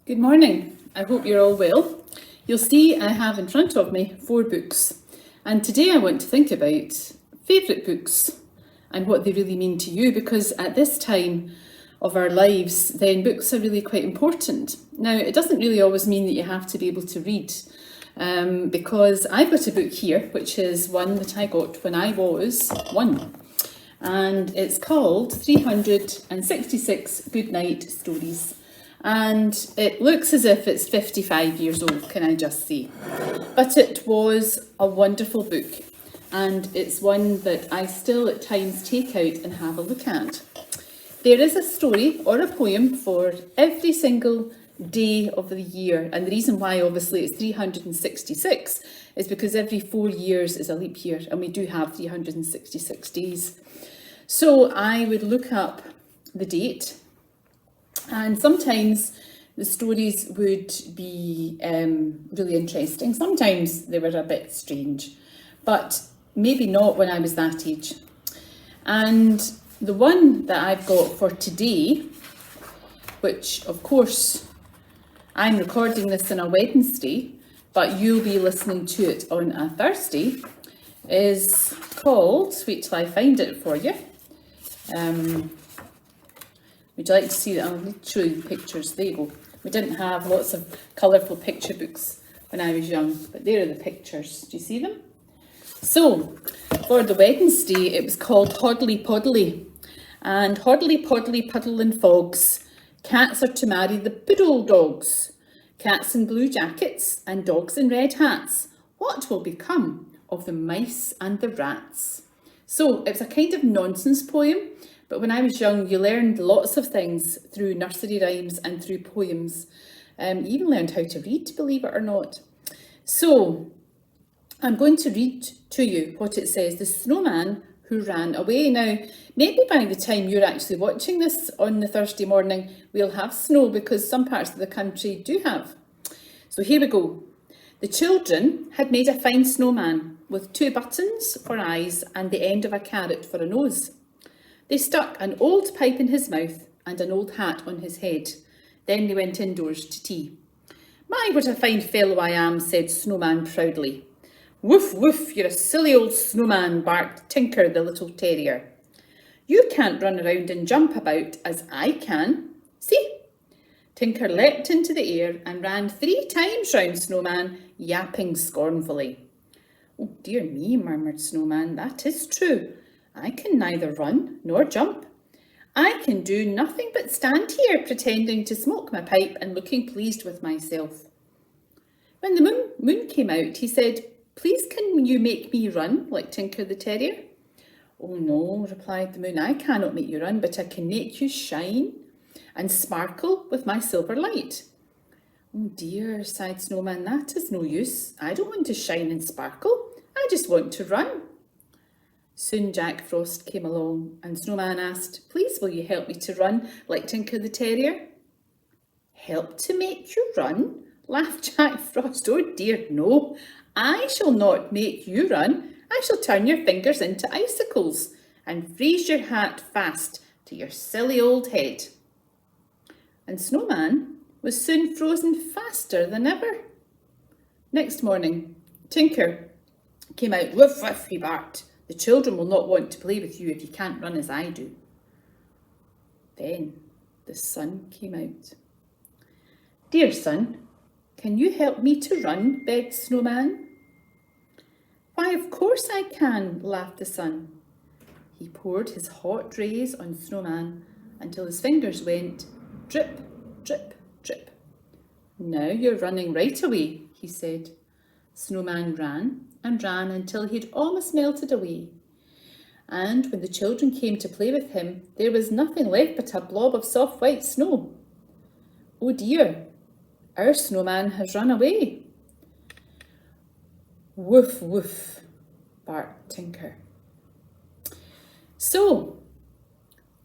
Good morning. I hope you're all well. You'll see I have in front of me 4 books, and today I want to think about favourite books and what they really mean to you, because at this time of our lives then books are really quite important. Now, it doesn't really always mean that you have to be able to read, because I've got a book here which is one that I got when I was 1, and it's called 366 Goodnight Stories. And it looks as if it's 55 years old, can I just say. But it was a wonderful book, and it's one that I still at times take out and have a look at. There is a story or a poem for every single day of the year, and the reason why obviously it's 366 is because every 4 years is a leap year, and we do have 366 days. So I would look up the date, and sometimes the stories would be really interesting. Sometimes they were a bit strange, but maybe not when I was that age. And the one that I've got for today, which of course I'm recording this on a Wednesday, but you'll be listening to it on a Thursday, is called, wait till I find it for you. Would you like to see that? I'll show you the pictures. There you go. We didn't have lots of colourful picture books when I was young, but there are the pictures. Do you see them? So, for the Wednesday, it was called Hoddly Poddly. And Hoddly Poddly Puddle and Fogs, cats are to marry the poodle dogs. Cats in blue jackets and dogs in red hats. What will become of the mice and the rats? So, it was a kind of nonsense poem. But when I was young, you learned lots of things through nursery rhymes and through poems. You even learned how to read, believe it or not. So I'm going to read to you what it says. The snowman who ran away. Now, maybe by the time you're actually watching this on the Thursday morning, we'll have snow, because some parts of the country do have. So here we go. The children had made a fine snowman with 2 buttons for eyes and the end of a carrot for a nose. They stuck an old pipe in his mouth and an old hat on his head. Then they went indoors to tea. My, what a fine fellow I am, said Snowman proudly. Woof, woof, you're a silly old snowman, barked Tinker the little terrier. You can't run around and jump about as I can. See? Tinker leapt into the air and ran 3 times round Snowman, yapping scornfully. Oh dear me, murmured Snowman, that is true. I can neither run nor jump. I can do nothing but stand here pretending to smoke my pipe and looking pleased with myself. When the moon came out, he said, Please can you make me run like Tinker the Terrier? Oh no, replied the moon, I cannot make you run, but I can make you shine and sparkle with my silver light. Oh dear, sighed Snowman, that is no use. I don't want to shine and sparkle. I just want to run. Soon Jack Frost came along, and Snowman asked, Please will you help me to run like Tinker the Terrier? Help to make you run? Laughed Jack Frost. Oh dear, no. I shall not make you run. I shall turn your fingers into icicles and freeze your hat fast to your silly old head. And Snowman was soon frozen faster than ever. Next morning, Tinker came out. Woof, woof, he barked. The children will not want to play with you if you can't run as I do. Then the sun came out. Dear sun, can you help me to run? Begged Snowman. Why, of course I can, laughed the sun. He poured his hot rays on Snowman until his fingers went drip, drip, drip. Now you're running right away, he said. Snowman ran and ran until he'd almost melted away. And when the children came to play with him, there was nothing left but a blob of soft white snow. Oh dear, our snowman has run away. Woof, woof, barked Tinker. So,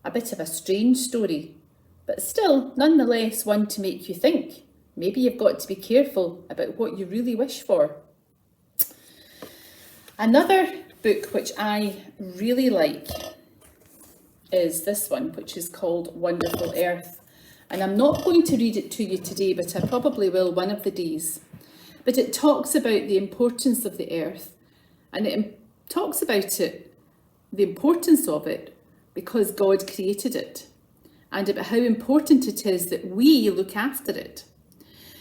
a bit of a strange story, but still nonetheless one to make you think. Maybe you've got to be careful about what you really wish for. Another book which I really like is this one, which is called Wonderful Earth. And I'm not going to read it to you today, but I probably will one of the days. But it talks about the importance of the earth, and it talks about it, the importance of it, because God created it, and about how important it is that we look after it.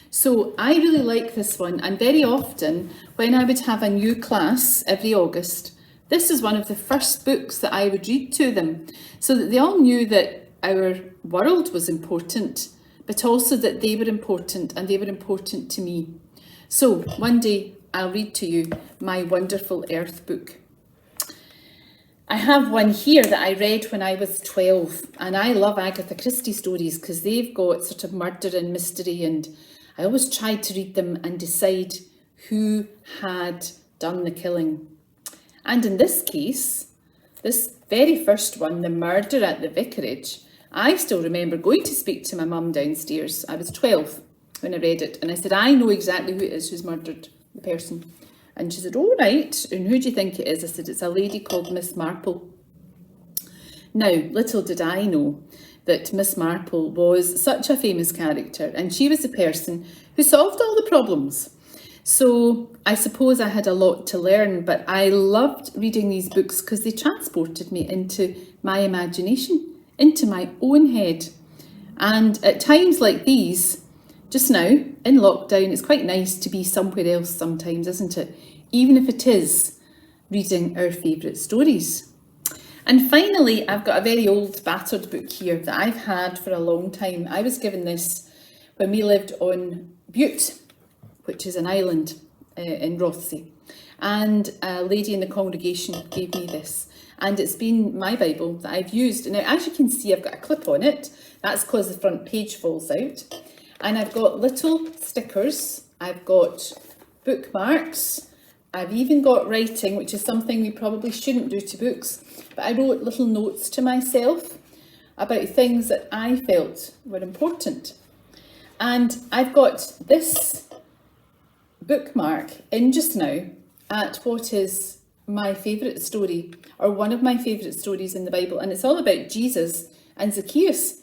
So I really like this one, and very often when I would have a new class every August, this is one of the first books that I would read to them, so that they all knew that our world was important, but also that they were important, and they were important to me. So one day I'll read to you my wonderful Earth book. I have one here that I read when I was 12, and I love Agatha Christie stories because they've got sort of murder and mystery, and I always tried to read them and decide who had done the killing. And in this case, this very first one, the murder at the vicarage, I still remember going to speak to my mum downstairs. I was 12 when I read it, and I said, I know exactly who it is who's murdered the person. And she said, all right, and who do you think it is? I said, it's a lady called Miss Marple. Now, little did I know that Miss Marple was such a famous character, and she was the person who solved all the problems. So I suppose I had a lot to learn, but I loved reading these books because they transported me into my imagination, into my own head. And at times like these, just now, in lockdown, it's quite nice to be somewhere else sometimes, isn't it? Even if it is reading our favourite stories. And finally, I've got a very old battered book here that I've had for a long time. I was given this when we lived on Bute, which is an island in Rothesay. And a lady in the congregation gave me this. And it's been my Bible that I've used. Now, as you can see, I've got a clip on it. That's because the front page falls out. And I've got little stickers. I've got bookmarks. I've even got writing, which is something we probably shouldn't do to books. But I wrote little notes to myself about things that I felt were important. And I've got this bookmark in just now at what is my favourite story, or one of my favourite stories in the Bible, and it's all about Jesus and Zacchaeus.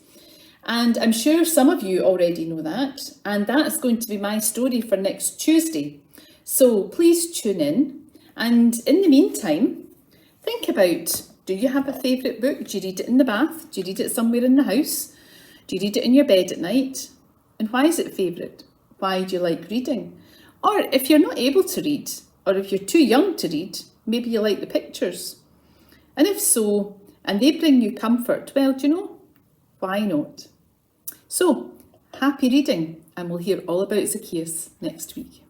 And I'm sure some of you already know that, and that's going to be my story for next Tuesday. So please tune in, and in the meantime, think about, do you have a favourite book? Do you read it in the bath? Do you read it somewhere in the house? Do you read it in your bed at night? And why is it favourite? Why do you like reading? Or if you're not able to read, or if you're too young to read, maybe you like the pictures. And if so, and they bring you comfort, well, do you know, why not? So, happy reading, and we'll hear all about Zacchaeus next week.